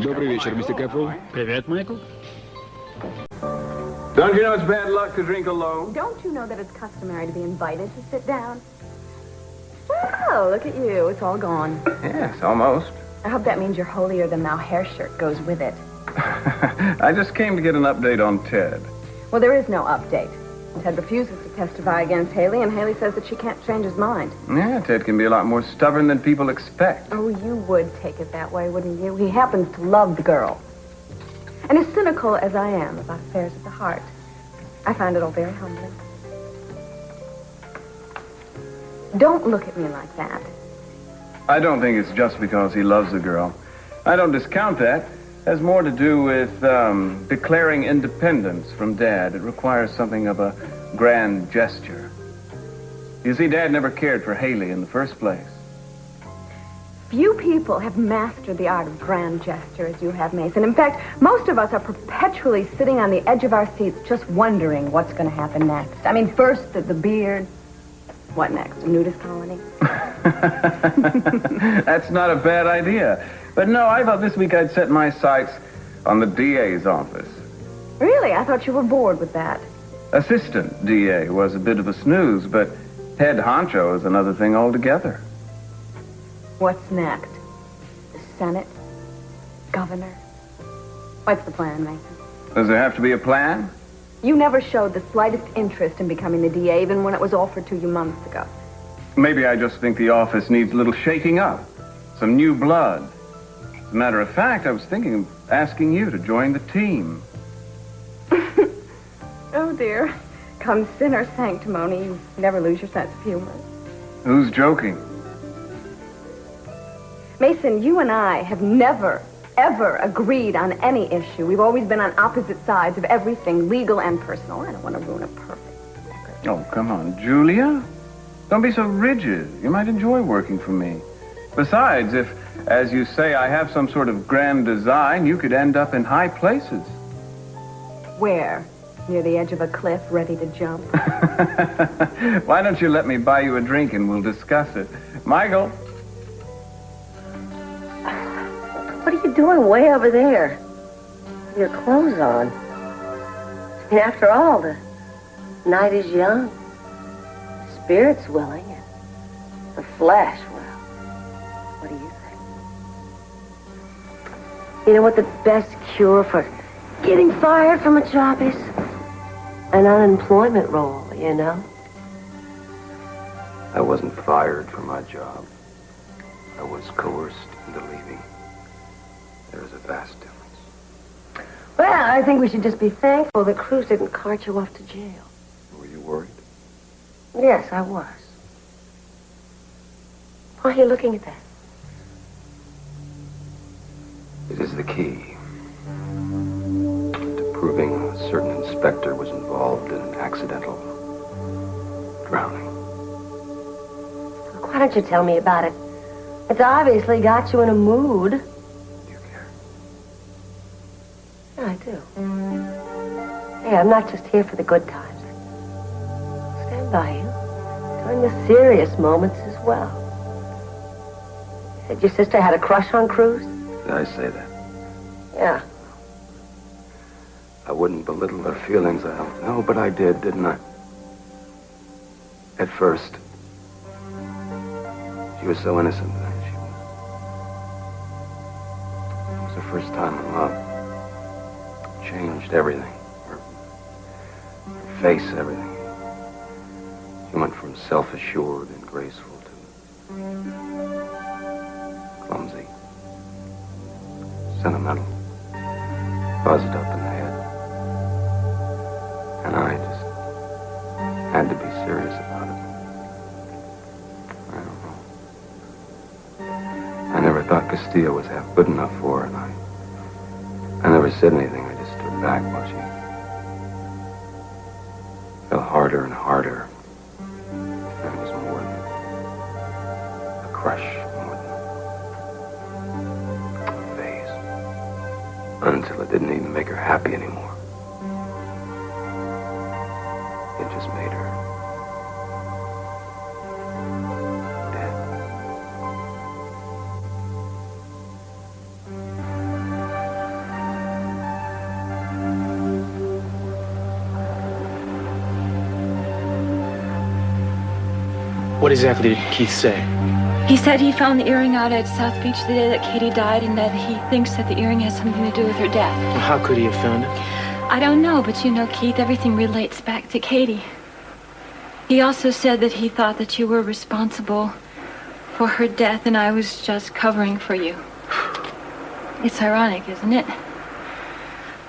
Добрый вечер, мистер Кэпфелл. Привет, Майкл. Don't you know it's bad luck to drink alone? Don't you know that it's customary to be invited to sit down? Oh, look at you. It's all gone. Yes, almost. I hope that means your holier-than-thou hair shirt goes with it. I just came to get an update on Ted. Well, there is no update. Ted refuses to testify against Haley, and Haley says that she can't change his mind. Yeah, Ted can be a lot more stubborn than people expect. Oh, you would take it that way, wouldn't you? He happens to love the girl. And as cynical as I am about affairs of the heart, I find it all very humbling. Don't look at me like that. I don't think it's just because he loves the girl. I don't discount that. It has more to do with declaring independence from Dad. It requires something of a grand gesture. You see, Dad never cared for Haley in the first place. Few people have mastered the art of grand gesture as you have, Mason. In fact, most of us are perpetually sitting on the edge of our seats just wondering what's going to happen next. I mean, first the beard. What next? A nudist colony? That's not a bad idea. But no, I thought this week I'd set my sights on the DA's office. Really? I thought you were bored with that. Assistant DA was a bit of a snooze, but head honcho is another thing altogether. What's next? The Senate? Governor? What's the plan, Mason? Does there have to be a plan? You never showed the slightest interest in becoming the DA, even when it was offered to you months ago. Maybe I just think the office needs a little shaking up. Some new blood. As a matter of fact, I was thinking of asking you to join the team. Oh, dear. Come sin or sanctimony, you never lose your sense of humor. Who's joking? Mason, you and I have never, ever agreed on any issue. We've always been on opposite sides of everything, legal and personal. I don't want to ruin a perfect record. Oh, come on, Julia. Don't be so rigid. You might enjoy working for me. Besides, if, as you say, I have some sort of grand design, you could end up in high places. Where? Near the edge of a cliff, ready to jump? Why don't you let me buy you a drink and we'll discuss it? Michael. What are you doing way over there? With your clothes on. I mean, after all, the night is young. The spirit's willing, and the flesh, well, what do you think? You know what the best cure for getting fired from a job is? An unemployment roll, you know? I wasn't fired from my job. I was coerced into leaving. There is a vast difference. Well, I think we should just be thankful that Cruz didn't cart you off to jail. Were you worried? Yes, I was. Why are you looking at that? It is the key to proving a certain inspector was involved in an accidental drowning. Look, why don't you tell me about it? It's obviously got you in a mood. Do you care? Yeah, I do. Hey, I'm not just here for the good times. I stand by you during the serious moments as well. You said your sister had a crush on Cruz? Did I say that? Yeah. I wouldn't belittle her feelings. I don't know, but I did, didn't I? At first. She was so innocent then. It was her first time in love. Changed everything. Her face, everything. She went from self-assured and graceful to clumsy, sentimental, buzzed up in the head. And I just had to be serious about it. I don't know. I never thought Castillo was half good enough for her, and I never said anything. I just stood back while she fell harder and harder. And it was more than a crush, more than a phase. Until it didn't even make her happy anymore. It just made her dead. What exactly did Keith say? He said he found the earring out at South Beach the day that Katie died, and that he thinks that the earring has something to do with her death. Well, how could he have found it? I don't know, but you know, Keith, everything relates back to Katie. He also said that he thought that you were responsible for her death, and I was just covering for you. It's ironic, isn't it?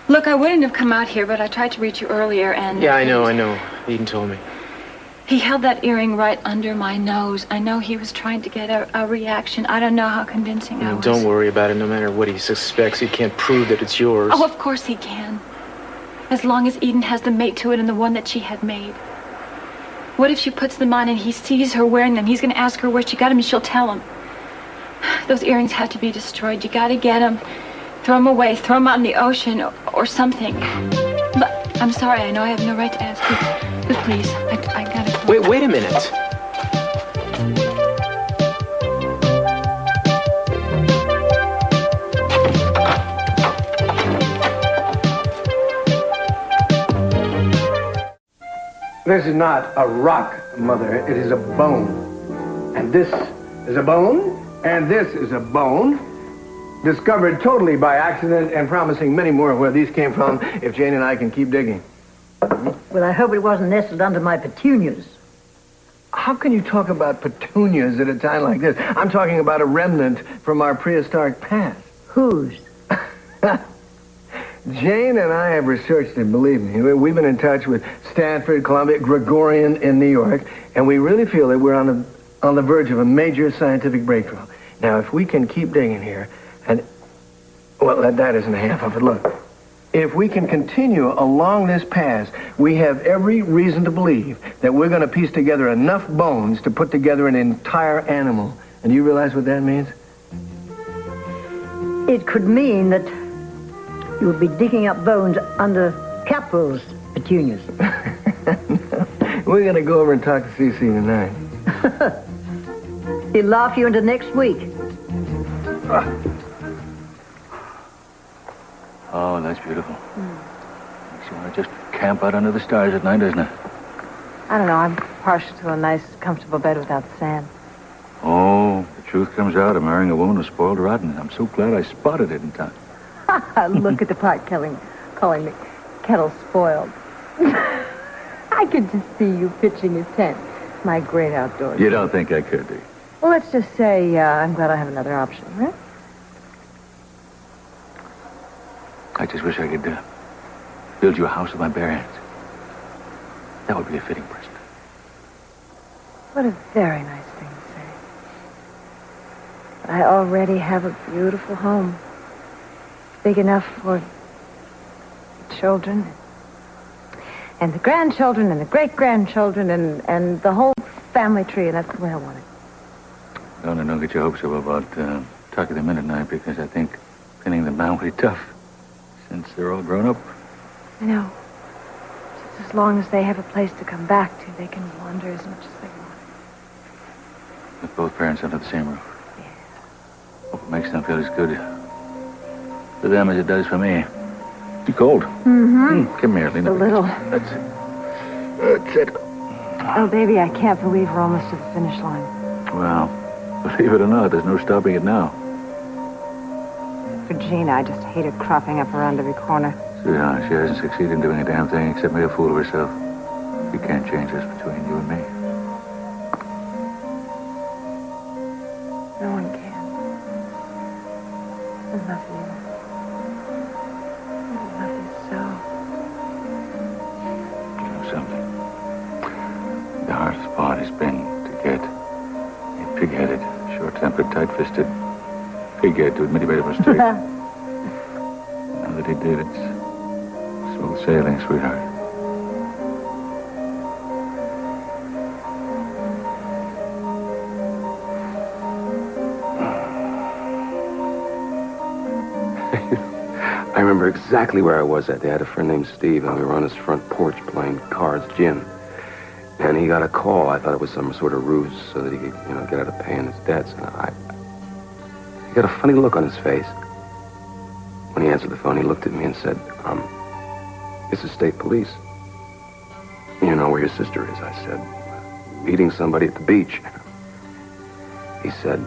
Look, I wouldn't have come out here, but I tried to reach you earlier, and... Yeah, I know. Eden told me. He held that earring right under my nose. I know he was trying to get a reaction. I don't know how convincing I was. Don't worry about it. No matter what he suspects, he can't prove that it's yours. Oh, of course he can. As long as Eden has the mate to it and the one that she had made. What if she puts them on and he sees her wearing them? He's going to ask her where she got them and she'll tell him. Those earrings have to be destroyed. You got to get them. Throw them away. Throw them out in the ocean or something. But I'm sorry. I know I have no right to ask you. But please, I got to... Wait a minute. This is not a rock, Mother. It is a bone. And this is a bone, and this is a bone. Discovered totally by accident and promising many more where these came from if Jane and I can keep digging. Well, I hope it wasn't nestled under my petunias. How can you talk about petunias at a time like this? I'm talking about a remnant from our prehistoric past. Whose? Jane and I have researched it, believe me. We've been in touch with Stanford, Columbia, Gregorian in New York, and we really feel that we're on the verge of a major scientific breakthrough. Now, if we can keep digging here, and, well, that isn't half of it. Look, if we can continue along this path, we have every reason to believe that we're going to piece together enough bones to put together an entire animal. And do you realize what that means? It could mean that you would be digging up bones under Capral's petunias. We're going to go over and talk to СиСи tonight. He'll laugh you into next week. Oh, that's beautiful. Makes you want to just camp out under the stars at night, doesn't it? I don't know. I'm partial to a nice, comfortable bed without sand. Oh, the truth comes out. I'm marrying a woman who's spoiled rotten. I'm so glad I spotted it in time. Look at the part calling the kettle spoiled. I could just see you pitching a tent. My great outdoors. You don't think I could, do you? Well, let's just say I'm glad I have another option, right? I just wish I could build you a house with my bare hands. That would be a fitting present. What a very nice thing to say. But I already have a beautiful home. Big enough for the children and the grandchildren and the great-grandchildren and the whole family tree, and that's the way I want it. Don't get your hopes up about talking them in at night, because I think pinning them down will be tough since they're all grown up. I know. Just as long as they have a place to come back to, they can wander as much as they want. With both parents under the same roof. Yeah. Hope it makes them feel as good for them as it does for me. Too cold. Come here, lean A up. little. That's it. That's it. Oh, baby, I can't believe we're almost to the finish line. Well, believe it or not, there's no stopping it now. For Gina, I just hate her cropping up around every corner. Sweetheart, she hasn't succeeded in doing a damn thing except make a fool of herself. You can't change this between you and me. No one can. I love you. I love you so. You know something? The hardest part has been to get a pig-headed, short-tempered, tight-fisted pig-head to admit he made a mistake. Now that he did, it's smooth sailing, sweetheart. I remember exactly where I was that day. I had a friend named Steve, and we were on his front porch playing cards, gin. And he got a call. I thought it was some sort of ruse so that he could, get out of paying his debts. And he got a funny look on his face. When he answered the phone, he looked at me and said, this is state police. You know where your sister is, I said. Beating somebody at the beach. He said,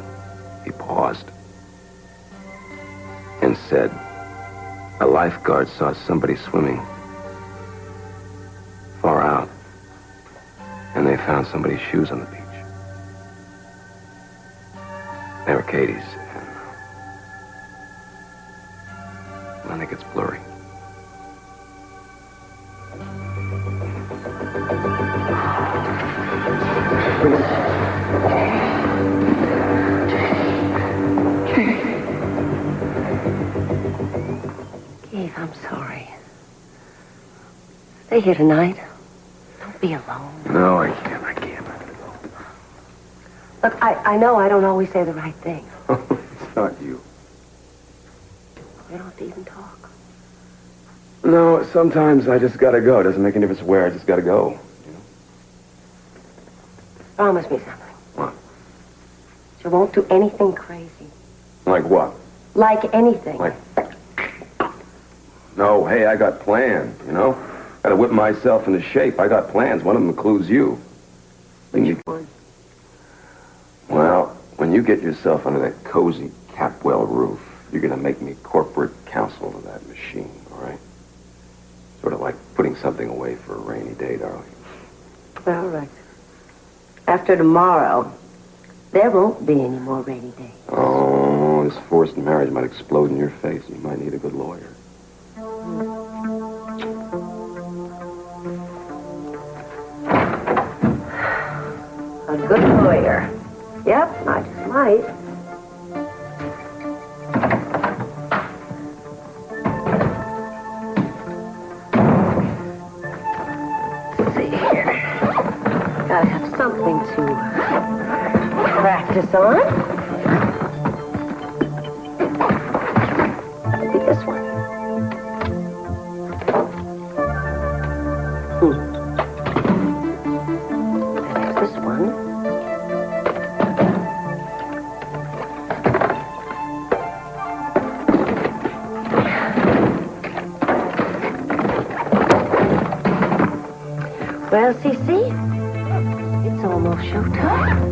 he paused, and said, a lifeguard saw somebody swimming far out, and they found somebody's shoes on the beach. They were Katie's, and I think it's blurry. Keith, I'm sorry. Stay here tonight. Don't be alone. No, I can't. Look, I know I don't always say the right thing. It's not you. We don't have to even talk. No, sometimes I just gotta go. It doesn't make any difference where. I just gotta go. You know? Promise me something. What? You won't do anything crazy. Like what? Like anything. Like... No, hey, I got plans, you know? Gotta whip myself into shape. I got plans. One of them includes you. Which one? Well, when you get yourself under that cozy Capwell roof, you're gonna make me corporate counsel to that machine, all right? Sort of like putting something away for a rainy day, darling. All right. After tomorrow, there won't be any more rainy days. Oh, this forced marriage might explode in your face. You might need a good lawyer. A good lawyer. Yep, I just might. Let's see here. Gotta have something to practice on. That'll be this one. There's this one. Well, СиСи, it's almost showtime.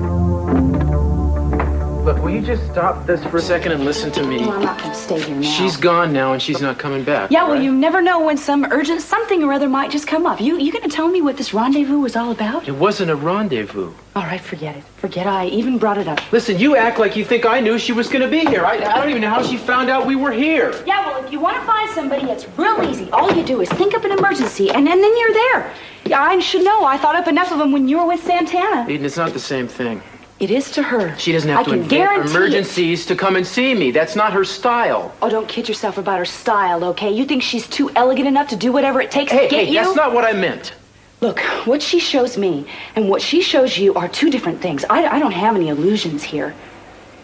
Look, will you just stop this for a second and listen to me? Well, I'm not going to stay here now. She's gone now, and she's not coming back. Yeah, well, right? you never know when some urgent something or other might just come up. You going to tell me what this rendezvous was all about? It wasn't a rendezvous. All right, forget it. Forget I even brought it up. Listen, you act like you think I knew she was going to be here. I don't even know how she found out we were here. Yeah, well, if you want to find somebody, it's real easy. All you do is think up an emergency, and then you're there. Yeah, I should know. I thought up enough of them when you were with Santana. Eden, it's not the same thing. It is to her. She doesn't have to invent emergencies to come and see me. That's not her style. Oh, don't kid yourself about her style, okay? You think she's too elegant enough to do whatever it takes to get you? Hey, that's not what I meant. Look, what she shows me and what she shows you are two different things. I don't have any illusions here.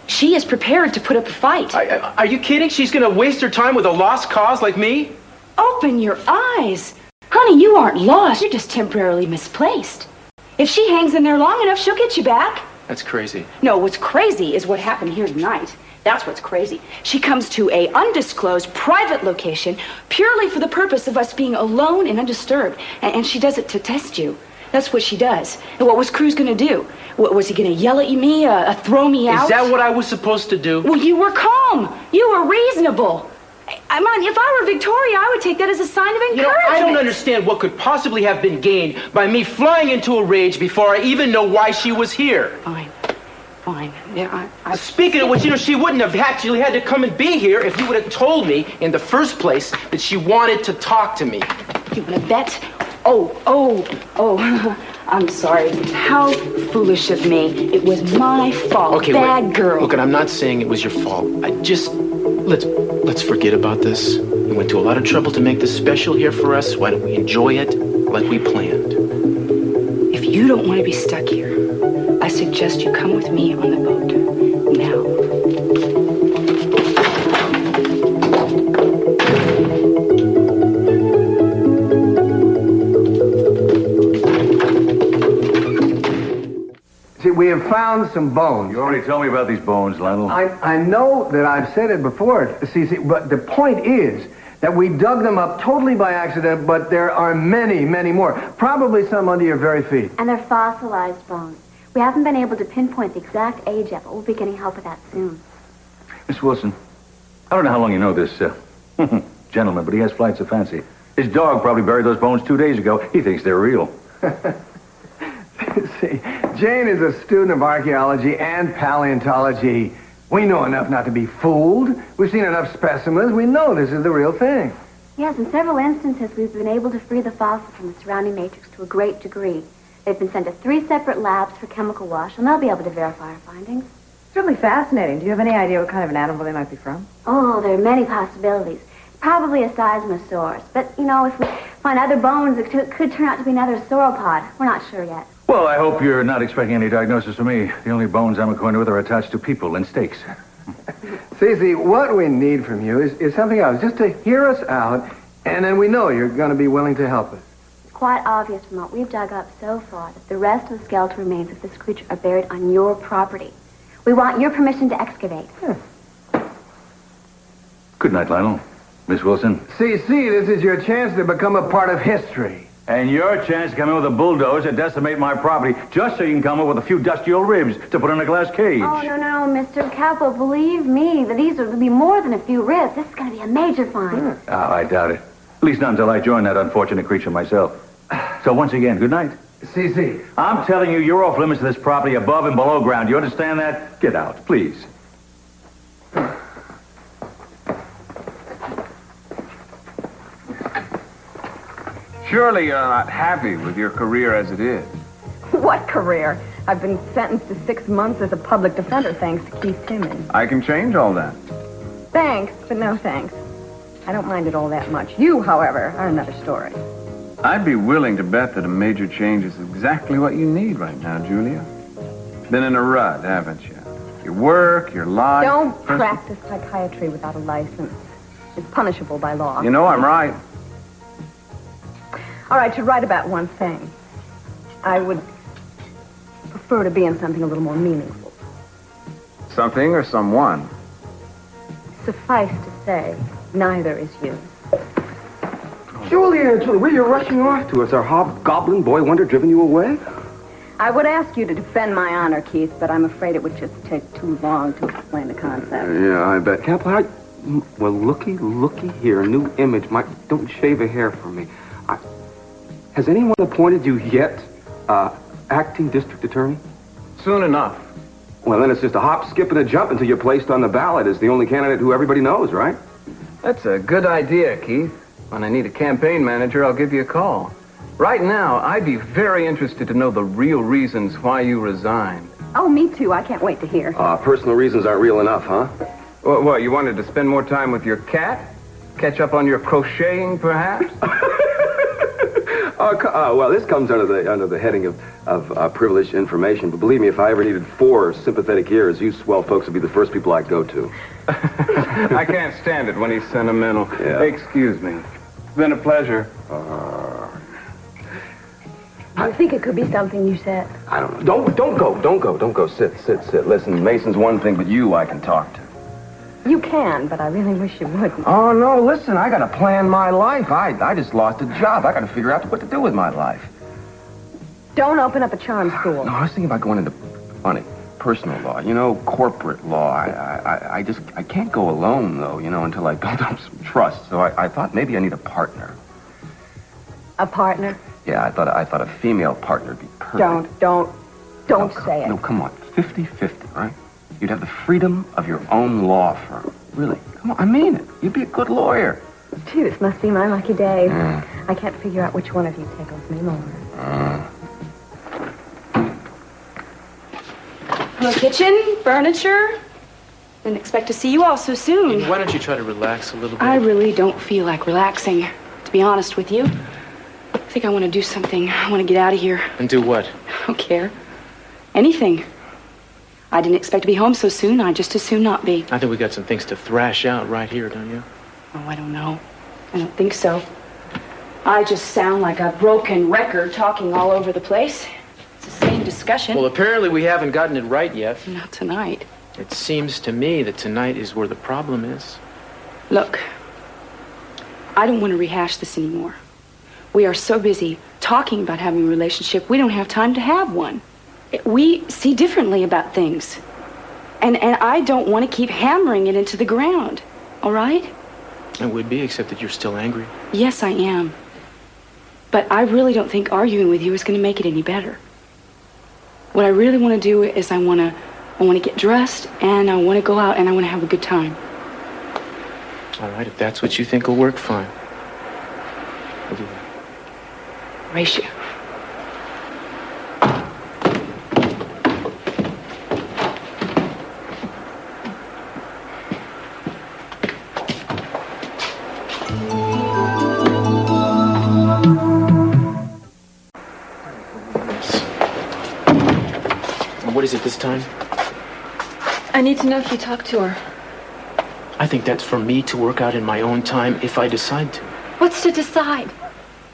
She is prepared to put up a fight. Are you kidding? She's going to waste her time with a lost cause like me? Open your eyes. Honey, you aren't lost. You're just temporarily misplaced. If she hangs in there long enough, she'll get you back. That's crazy. No, what's crazy is what happened here tonight. That's what's crazy. She comes to a undisclosed private location purely for the purpose of us being alone and undisturbed. And she does it to test you. That's what she does. And what was Cruz going to do? Was he going to yell at me, throw me out? Is that what I was supposed to do? Well, you were calm. You were reasonable. I mean, if I were Victoria, I would take that as a sign of encouragement. You know, I don't understand what could possibly have been gained by me flying into a rage before I even know why she was here. Fine. Fine. Yeah, Speaking of which, you know, she wouldn't have actually had to come and be here if you would have told me in the first place that she wanted to talk to me. You want to bet? Oh. I'm sorry. How foolish of me. It was my fault. Okay, Bad girl. Look, and I'm not saying it was your fault. Let's forget about this. We went to a lot of trouble to make this special here for us. Why don't we enjoy it like we planned? If you don't want to be stuck here, I suggest you come with me on the boat. Now. See, we have found some bones. You already told me about these bones, Lionel. I know that I've said it before, СиСи, but the point is that we dug them up totally by accident, but there are many, many more. Probably some under your very feet. And they're fossilized bones. We haven't been able to pinpoint the exact age yet, but we'll be getting help with that soon. Miss Wilson, I don't know how long you know this gentleman, but he has flights of fancy. His dog probably buried those bones 2 days ago. He thinks they're real. See, Jane is a student of archaeology and paleontology. We know enough not to be fooled. We've seen enough specimens. We know this is the real thing. Yes, in several instances, we've been able to free the fossil from the surrounding matrix to a great degree. They've been sent to 3 separate labs for chemical wash, and they'll be able to verify our findings. Certainly fascinating. Do you have any idea what kind of an animal they might be from? Oh, there are many possibilities. Probably a seismosaurus. But, you know, if we find other bones, it could turn out to be another sauropod. We're not sure yet. Well, I hope you're not expecting any diagnosis from me. The only bones I'm acquainted with are attached to people and stakes. Sisi, what we need from you is something else. Just to hear us out, and then we know you're going to be willing to help us. It's quite obvious from what we've dug up so far that the rest of the skeletal remains of this creature are buried on your property. We want your permission to excavate. Good night, Lionel. Miss Wilson. Sisi, this is your chance to become a part of history. And your chance to come in with a bulldozer, decimate my property, just so you can come up with a few dusty old ribs to put in a glass cage. Oh, no, Mr. Capo, believe me, that these will be more than a few ribs. This is going to be a major find. Oh, I doubt it. At least not until I join that unfortunate creature myself. So once again, good night. Sisi. I'm telling you, you're off limits to this property above and below ground. You understand that? Get out, please. Surely you're not happy with your career as it is. What career? I've been sentenced to 6 months as a public defender thanks to Keith Timmons. I can change all that. Thanks, but no thanks. I don't mind it all that much. You, however, are another story. I'd be willing to bet that a major change is exactly what you need right now, Julia. Been in a rut, haven't you? Your work, your life... Don't practice psychiatry without a license. It's punishable by law. You know I'm right. All right, to write about one thing. I would prefer to be in something a little more meaningful. Something or someone? Suffice to say, neither is you. Julia, where are you rushing off to? Has our hobgoblin boy wonder driven you away? I would ask you to defend my honor, Keith, but I'm afraid it would just take too long to explain the concept. Yeah, I bet. Well, looky here. A new image. Don't shave a hair for me. Has anyone appointed you yet acting district attorney? Soon enough. Well, then it's just a hop, skip, and a jump until you're placed on the ballot as the only candidate who everybody knows, right? That's a good idea, Keith. When I need a campaign manager, I'll give you a call. Right now, I'd be very interested to know the real reasons why you resigned. Oh, me too. I can't wait to hear. Personal reasons aren't real enough, huh? What, you wanted to spend more time with your cat? Catch up on your crocheting, perhaps? Well, this comes under the heading of privileged information. But believe me, if I ever needed 4 sympathetic ears, you swell folks would be the first people I'd go to. I can't stand it when he's sentimental. Yeah. Excuse me. It's been a pleasure. I think it could be something you said. I don't know. Don't go. Sit. Listen, Mason's one thing, but you I can talk to. You can, but I really wish you wouldn't. Oh, no, listen, I gotta plan my life. I just lost a job. I gotta figure out what to do with my life. Don't open up a charm school. No, I was thinking about going into personal law, corporate law. I can't go alone, though, until I build up some trust. So I thought maybe I need a partner. A partner? Yeah, I thought a female partner would be perfect. Don't say it. No, come on, 50-50, right? You'd have the freedom of your own law firm. Really, come on, I mean it. You'd be a good lawyer. Gee, this must be my lucky day. Yeah. I can't figure out which one of you tickles me more. Hello, kitchen, furniture. Didn't expect to see you all so soon. Why don't you try to relax a little bit? I really don't feel like relaxing, to be honest with you. I think I want to do something. I want to get out of here. And do what? I don't care. Anything. I didn't expect to be home so soon. I'd just as soon not be. I think we got some things to thrash out right here, don't you? Oh, I don't know. I don't think so. I just sound like a broken record talking all over the place. It's the same discussion. Well, apparently we haven't gotten it right yet. Not tonight. It seems to me that tonight is where the problem is. Look, I don't want to rehash this anymore. We are so busy talking about having a relationship, we don't have time to have one. We see differently about things. And I don't want to keep hammering it into the ground. All right? It would be, except that you're still angry. Yes, I am. But I really don't think arguing with you is going to make it any better. What I really want to do is I want to get dressed, and I want to go out, and I want to have a good time. All right, if that's what you think will work, fine. I'll do that. Ratio. What is it this time? I need to know if you talked to her. I think that's for me to work out in my own time if I decide to. What's to decide?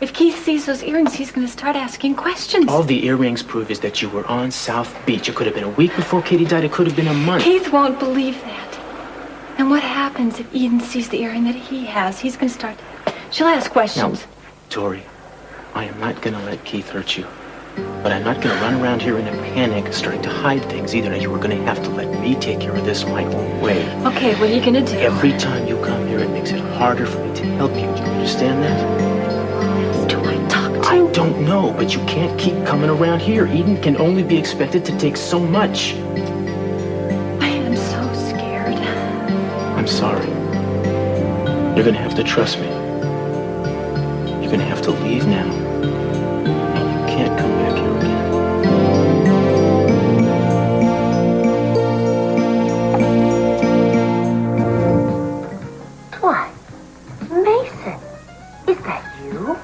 If Keith sees those earrings, he's going to start asking questions. All the earrings prove is that you were on South Beach. It could have been a week before Katie died. It could have been a month. Keith won't believe that. And what happens if Eden sees the earring that he has? He's going to start... She'll ask questions. Now, Tori, I am not going to let Keith hurt you. But I'm not going to run around here in a panic starting to hide things either. Now, you are going to have to let me take care of this my own way. Okay, what are you going to do? Every time you come here, it makes it harder for me to help you. Do you understand that? Who else do I talk to? I don't know, but you can't keep coming around here. Eden can only be expected to take so much. I am so scared. I'm sorry. You're going to have to trust me. You're going to have to leave now. And you can't come back here again. What? Mason? Is that you?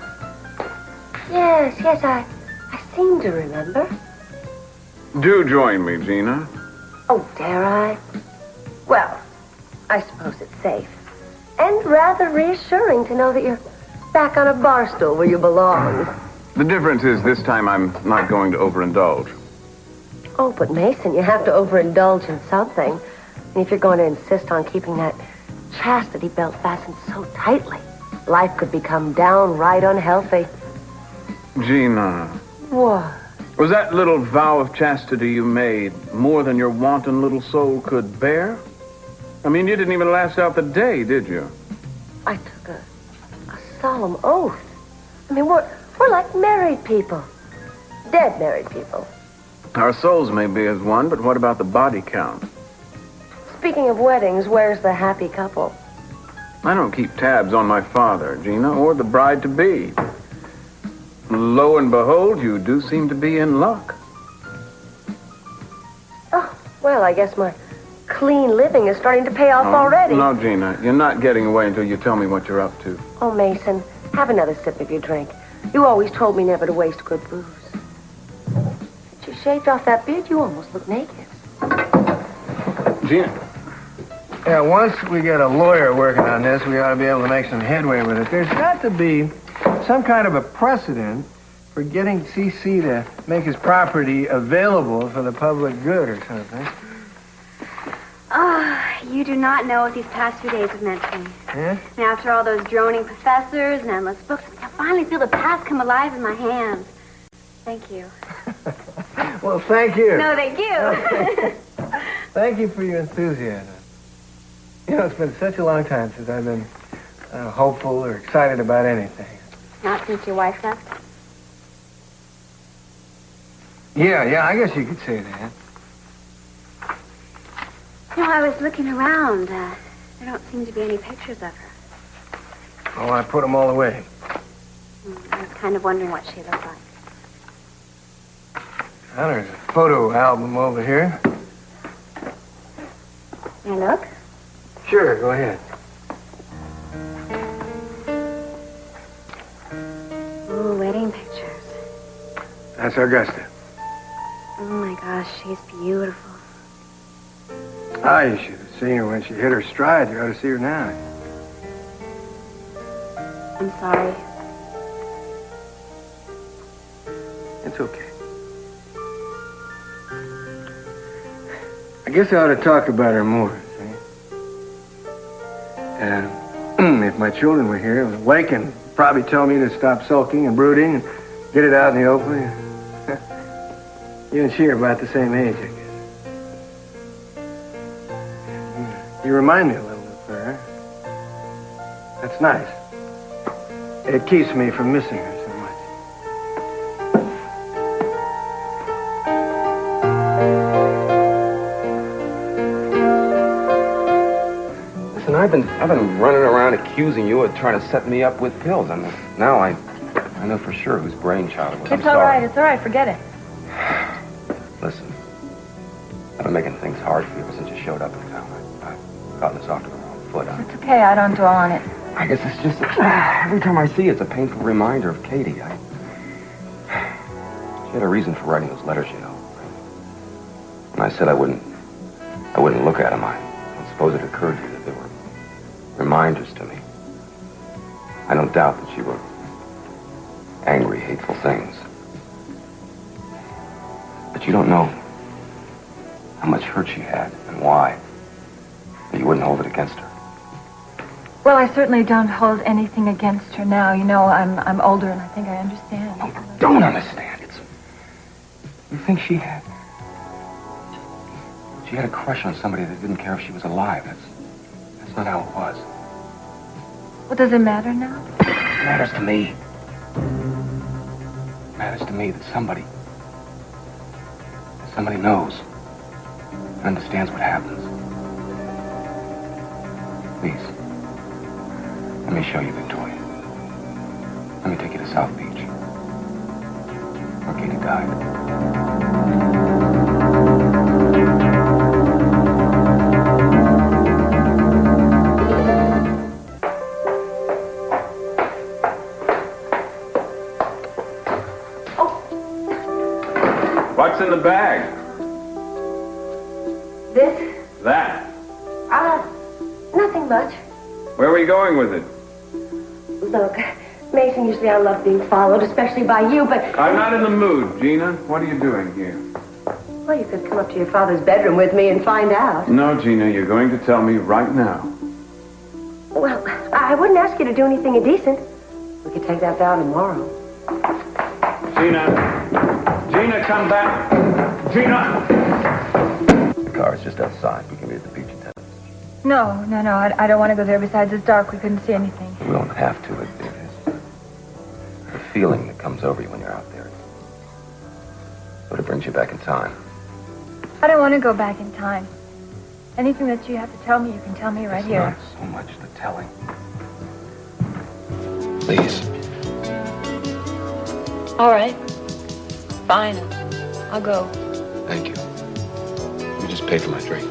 Yes, I seem to remember. Do join me, Gina. Oh, dare I? Well, I suppose it's safe. And rather reassuring to know that you're back on a bar stool where you belong. The difference is this time I'm not going to overindulge. Oh, but Mason, you have to overindulge in something. And if you're going to insist on keeping that chastity belt fastened so tightly, life could become downright unhealthy. Gina. What? Was that little vow of chastity you made more than your wanton little soul could bear? I mean, you didn't even last out the day, did you? I took a solemn oath. I mean, we're like married people. Dead married people. Our souls may be as one, but what about the body count? Speaking of weddings, where's the happy couple? I don't keep tabs on my father, Gina, or the bride-to-be. Lo and behold, you do seem to be in luck. Oh, well, I guess my clean living is starting to pay off already. No, Gina, you're not getting away until you tell me what you're up to. Oh, Mason, have another sip of your drink. You always told me never to waste good booze. Since you shaved off that beard, you almost look naked. Gina. Yeah, once we get a lawyer working on this, we ought to be able to make some headway with it. There's got to be some kind of a precedent for getting СиСи to make his property available for the public good or something. Oh, you do not know what these past few days have meant to me. Yeah? And after all those droning professors and endless books, I finally feel the past come alive in my hands. Thank you. Well, thank you. No, thank you. Okay. Thank you for your enthusiasm. You know, it's been such a long time since I've been hopeful or excited about anything. Not since your wife left? Yeah, I guess you could say that. You know, I was looking around. There don't seem to be any pictures of her. Oh, I put them all away. I was kind of wondering what she looked like. Well, there's a photo album over here. May I look? Sure, go ahead. Ooh, wedding pictures. That's Augusta. Oh, my gosh, she's beautiful. Ah, you should have seen her when she hit her stride. You ought to see her now. I'm sorry. It's okay. I guess I ought to talk about her more, see? If my children were here, Wake and probably tell me to stop sulking and brooding and get it out in the open. You and she are about the same age, I guess. You remind me a little of her. That's nice. It keeps me from missing her so much. Listen, I've been running around accusing you of trying to set me up with pills. I mean, now I know for sure whose brainchild it was. It's all right. It's all right. Forget it. Listen, I've been making things hard for you ever since you showed up in town. I've gotten this off to the wrong foot. It's okay. I don't dwell on it. I guess it's just that every time I see you, it's a painful reminder of Katie. She had a reason for writing those letters, you know. And I said I wouldn't look at them. I don't suppose it occurred to you that they were reminders to me. I don't doubt that you were angry, hateful things. But you don't know how much hurt she had and why. And you wouldn't hold it against her. Well, I certainly don't hold anything against her now. You know, I'm older and I think I understand. No, you don't understand. You think she had a crush on somebody that didn't care if she was alive. That's not how it was. Well, does it matter now? It matters to me. It matters to me that somebody knows and understands what happens. Please, let me show you Victoria. Let me take you to South Beach, where Katie died. What's in the bag? This? That. Nothing much. Where are we going with it? Look, Mason, usually I love being followed, especially by you, but... I'm not in the mood, Gina. What are you doing here? Well, you could come up to your father's bedroom with me and find out. No, Gina, you're going to tell me right now. Well, I wouldn't ask you to do anything indecent. We could take that vow tomorrow. Gina, come back. Gina! The car is just outside. We can be at the beach in 10 minutes. No. I don't want to go there. Besides, it's dark. We couldn't see anything. We don't have to. It's a feeling that comes over you when you're out there. But it brings you back in time. I don't want to go back in time. Anything that you have to tell me, you can tell me right here. Not so much the telling. Please. All right. Fine. I'll go. Thank you. You just paid for my drink.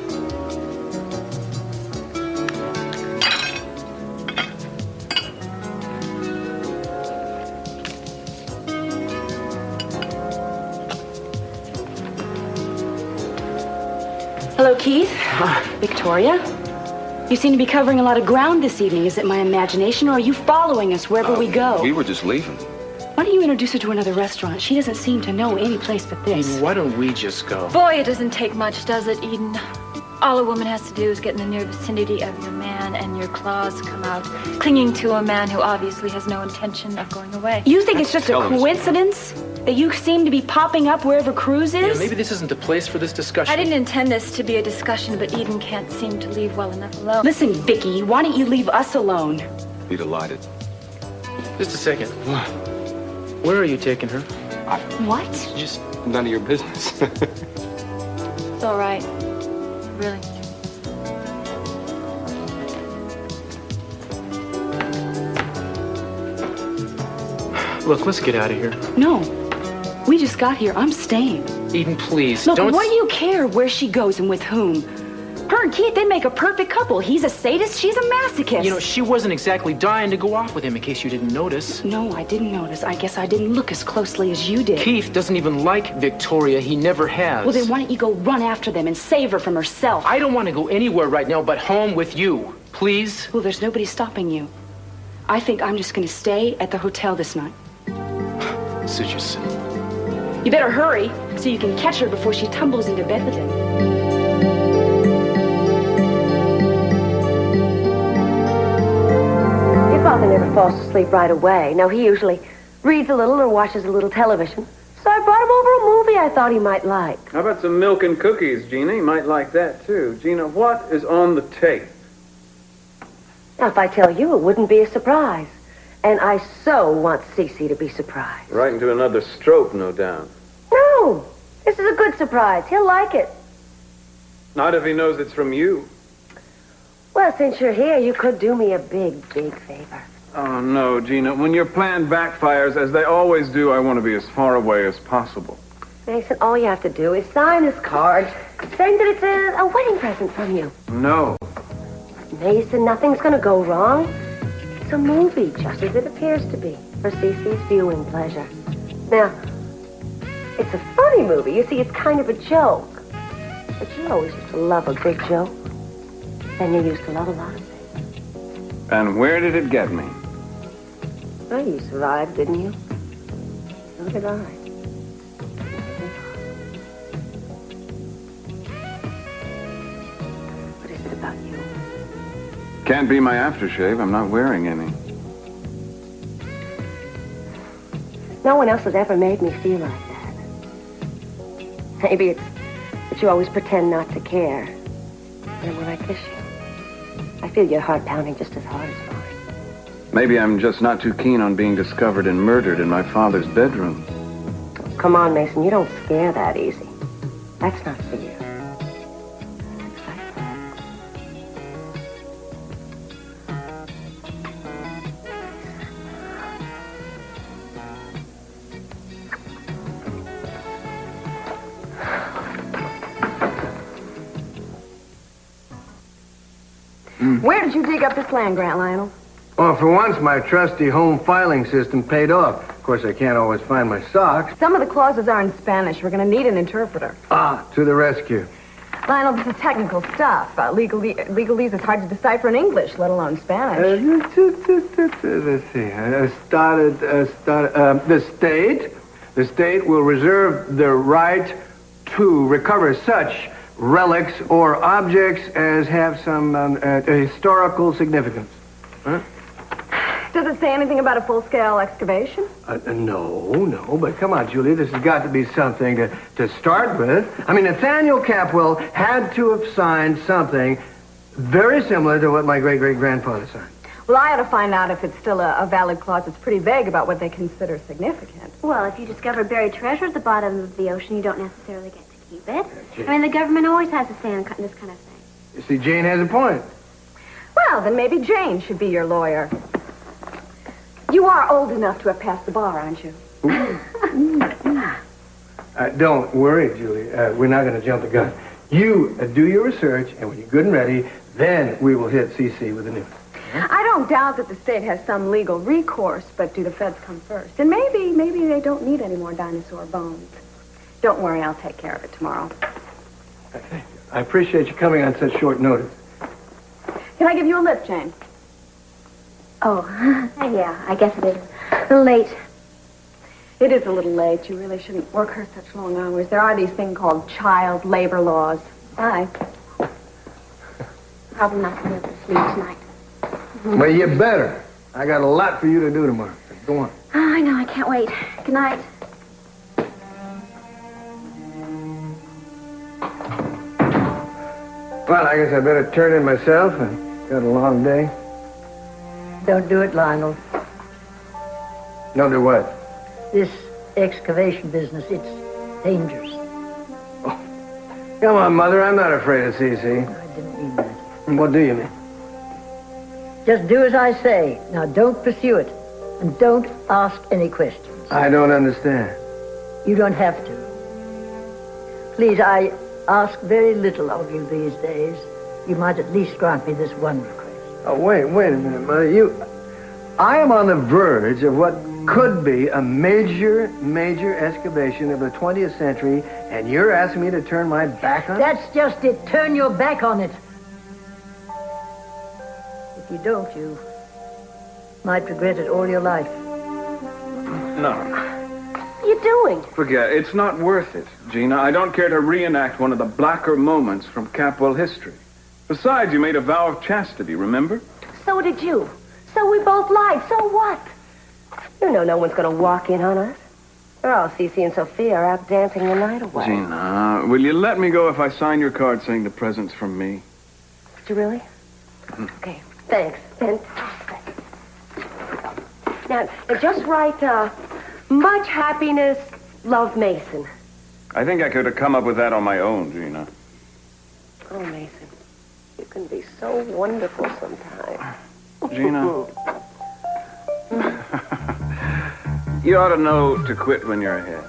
Hello, Keith. Victoria. You seem to be covering a lot of ground this evening. Is it my imagination, or are you following us wherever we go? We were just leaving. Why don't you introduce her to another restaurant? She doesn't seem to know any place but this. Eden, why don't we just go? Boy, it doesn't take much, does it, Eden? All a woman has to do is get in the near vicinity of your man and your claws come out, clinging to a man who obviously has no intention of going away. You think it's just a coincidence that you seem to be popping up wherever Cruz is? Yeah, maybe this isn't the place for this discussion. I didn't intend this to be a discussion, but Eden can't seem to leave well enough alone. Listen, Vicky, why don't you leave us alone? Be delighted. Just a second. Where are you taking her? What? Just none of your business. It's all right. Really. Look, let's get out of here. No. We just got here. I'm staying. Eden, please, Look, don't... what do you care where she goes and with whom? Her and Keith, they make a perfect couple. He's a sadist, she's a masochist. You know, she wasn't exactly dying to go off with him, in case you didn't notice. No, I didn't notice. I guess I didn't look as closely as you did. Keith doesn't even like Victoria. He never has. Well, then why don't you go run after them and save her from herself? I don't want to go anywhere right now but home with you. Please? Well, there's nobody stopping you. I think I'm just going to stay at the hotel this night. Suit yourself. You better hurry so you can catch her before she tumbles into bed with him. Your father never falls asleep right away. No, he usually reads a little or watches a little television. So I brought him over a movie I thought he might like. How about some milk and cookies, Gina? He might like that, too. Gina, what is on the tape? Now, if I tell you, it wouldn't be a surprise. And I so want СиСи to be surprised. Right into another stroke, no doubt. No, this is a good surprise. He'll like it. Not if he knows it's from you. Well, since you're here, you could do me a big, big favor. Oh, no, Gina. When your plan backfires, as they always do, I want to be as far away as possible. Mason, all you have to do is sign this card saying that it's a wedding present from you. No. Mason, nothing's going to go wrong. It's a movie, just as it appears to be, for СиСi's viewing pleasure. Now, it's a funny movie. You see, it's kind of a joke. But you always used to love a good joke. Then you used to love a lot of things. And where did it get me? Well, you survived, didn't you? So did I. What is it about you? Can't be my aftershave. I'm not wearing any. No one else has ever made me feel like that. Maybe it's that you always pretend not to care. And when I kiss you, I feel your heart pounding just as hard as mine. Maybe I'm just not too keen on being discovered and murdered in my father's bedroom. Come on, Mason, you don't scare that easy. That's not for you. Where did you dig up this land grant, Lionel? Well, for once, my trusty home filing system paid off. Of course, I can't always find my socks. Some of the clauses are in Spanish. We're going to need an interpreter. Ah, to the rescue. Lionel, this is technical stuff. Legalese is hard to decipher in English, let alone Spanish. Let's see. The state will reserve the right to recover such relics or objects as have some historical significance. Huh? Does it say anything about a full-scale excavation? No, but come on, Julia, this has got to be something to start with. I mean, Nathaniel Capwell had to have signed something very similar to what my great-great-grandfather signed. Well, I ought to find out if it's still a valid clause. It's pretty vague about what they consider significant. Well, if you discover buried treasure at the bottom of the ocean, you don't necessarily get to keep it. I mean, the government always has a say in this kind of thing. You see, Jane has a point. Well, then maybe Jane should be your lawyer. You are old enough to have passed the bar, aren't you? Don't worry, Julie. We're not going to jump the gun. You do your research, and when you're good and ready, then we will hit СиСi with the news. I don't doubt that the state has some legal recourse, but do the feds come first? And maybe they don't need any more dinosaur bones. Don't worry, I'll take care of it tomorrow. Thank you. I appreciate you coming on such short notice. Can I give you a lift, Jane? Oh, yeah, I guess it is a little late. It is a little late. You really shouldn't work her such long hours. There are these things called child labor laws. Bye. Probably not going to be able to sleep tonight. Well, you better. I got a lot for you to do tomorrow. Go on. Oh, I know. I can't wait. Good night. Well, I guess I better turn in myself. I've got a long day. Don't do it, Lionel. No, do what? This excavation business, it's dangerous. Oh. Come on, Mother. I'm not afraid of СиСi. I didn't mean that. What do you mean? Just do as I say. Now, don't pursue it. And don't ask any questions. I don't understand. You don't have to. Please, I ask very little of you these days. You might at least grant me this one request. Oh, wait a minute, Mother. I am on the verge of what could be a major excavation of the 20th century, and you're asking me to turn my back on it? That's just it. Turn your back on it. If you don't, you might regret it all your life. No. What are you doing? Forget it. It's not worth it, Gina. I don't care to reenact one of the blacker moments from Capwell history. Besides, you made a vow of chastity, remember? So did you. So we both lied. So what? You know no one's going to walk in on us. Oh, СиСи and Sophia are out dancing the night away. Gina, will you let me go if I sign your card saying the present's from me? Did you really? Okay, thanks. Fantastic. Now, just write, much happiness, love, Mason. I think I could have come up with that on my own, Gina. Oh, Mason, you can be so wonderful sometimes. Gina. You ought to know to quit when you're ahead.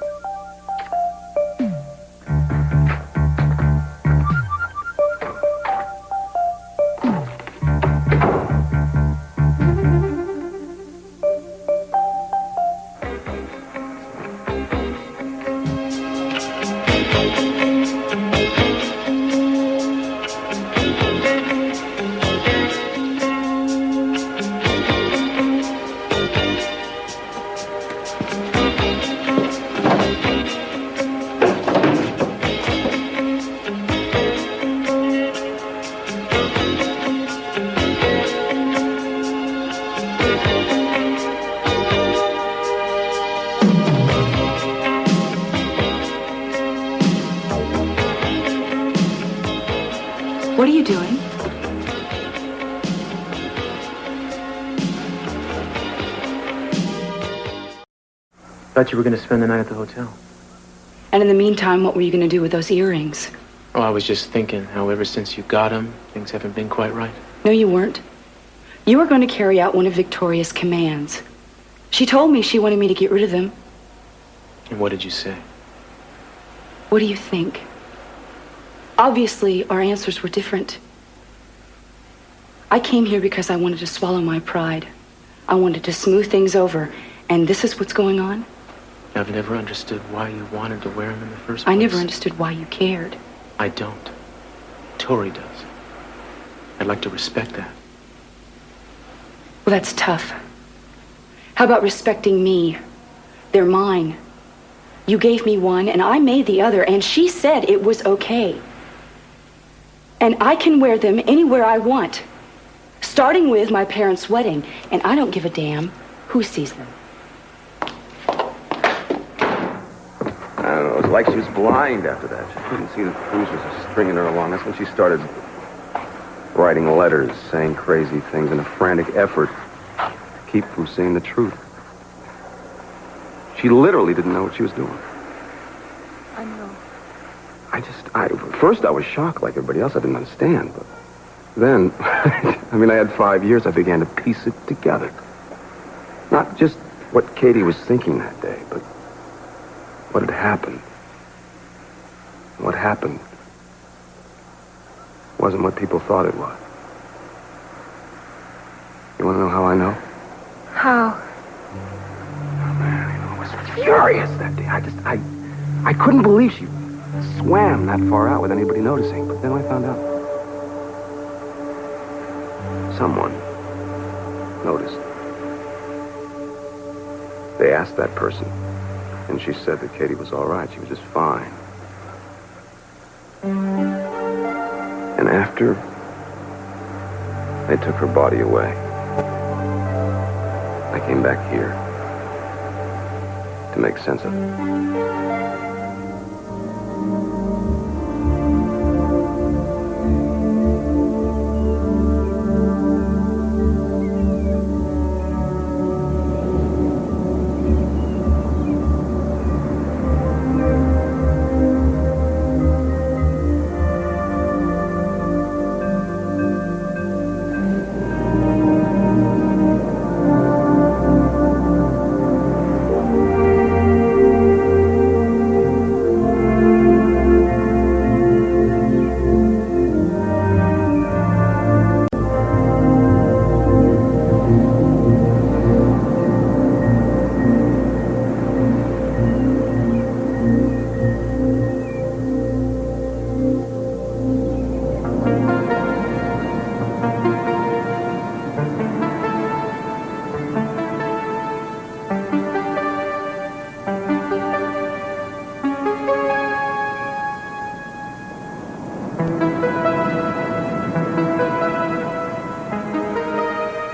What are you doing? Thought you were going to spend the night at the hotel. And in the meantime, what were you going to do with those earrings? Oh, I was just thinking how ever since you got them, things haven't been quite right. No, you weren't. You were going to carry out one of Victoria's commands. She told me she wanted me to get rid of them. And what did you say? What do you think? Obviously, our answers were different. I came here because I wanted to swallow my pride. I wanted to smooth things over, and this is what's going on? I've never understood why you wanted to wear them in the first place. I never understood why you cared. I don't. Tori does. I'd like to respect that. Well, that's tough. How about respecting me? They're mine. You gave me one, and I made the other, and she said it was okay. And I can wear them anywhere I want, starting with my parents' wedding, and I don't give a damn who sees them. I don't know, it was like she was blind after that. She couldn't see that Cruz was stringing her along. That's when she started writing letters, saying crazy things in a frantic effort to keep from seeing the truth. She literally didn't know what she was doing. I know. First I was shocked like everybody else. I didn't understand, but then, I had 5 years. I began to piece it together. Not just what Katie was thinking that day, but what had happened. What happened wasn't what people thought it was. You want to know how I know? How? Oh, man, I was furious that day. I couldn't believe she swam that far out without anybody noticing. But then I found out someone noticed. They asked that person, and she said that Katie was all right. She was just fine. And after they took her body away, I came back here to make sense of it.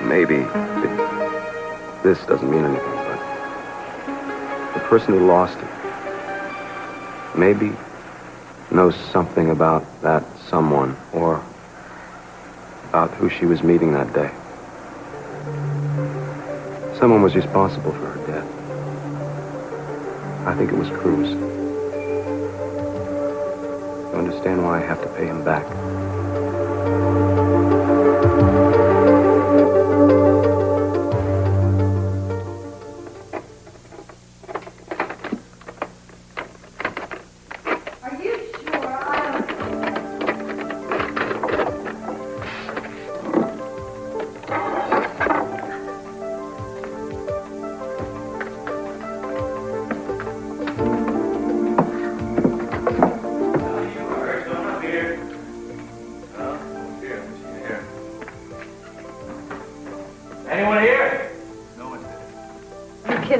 Maybe this doesn't mean anything, but the person who lost it maybe knows something about that someone or about who she was meeting that day. Someone was responsible for her death. I think it was Cruz. You understand why I have to pay him back?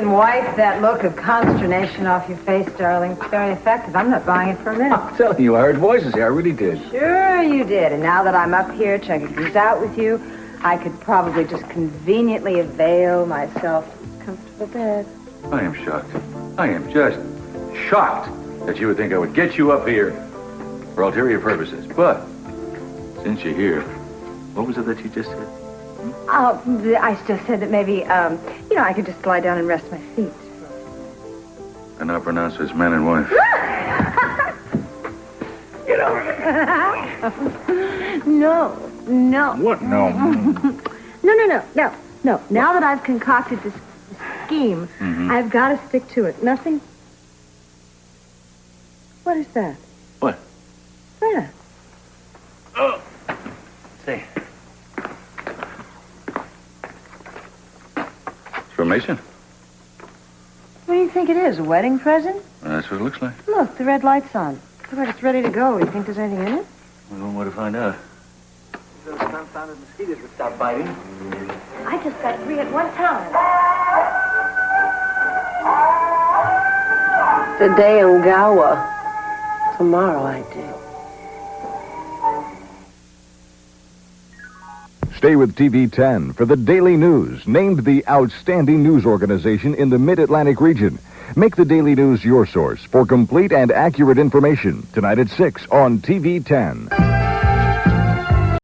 Wipe that look of consternation off your face, darling. It's very effective. I'm not buying it for a minute. I'm telling you, I heard voices here. I really did. Sure you did. And now that I'm up here checking things out with you, I could probably just conveniently avail myself of a comfortable bed. I am shocked. I am just shocked that you would think I would get you up here for ulterior purposes. But since you're here, what was it that you just said? I just said that maybe, I could just lie down and rest my feet. And now pronounce as man and wife. Get over No. What? No. No. Now that I've concocted this scheme, I've got to stick to it. Nothing. What is that? What? That. Oh. Say. For Mason? What do you think it is, a wedding present? That's what it looks like. Look, the red light's on. It's ready to go. You think there's anything in it? We don't want to find out. Those confounded mosquitoes would stop biting. I just got 3 at one time. Today in Gawa. Tomorrow I do. Stay with TV 10 for the Daily News, named the outstanding news organization in the Mid-Atlantic region. Make the Daily News your source for complete and accurate information tonight at 6 on TV 10.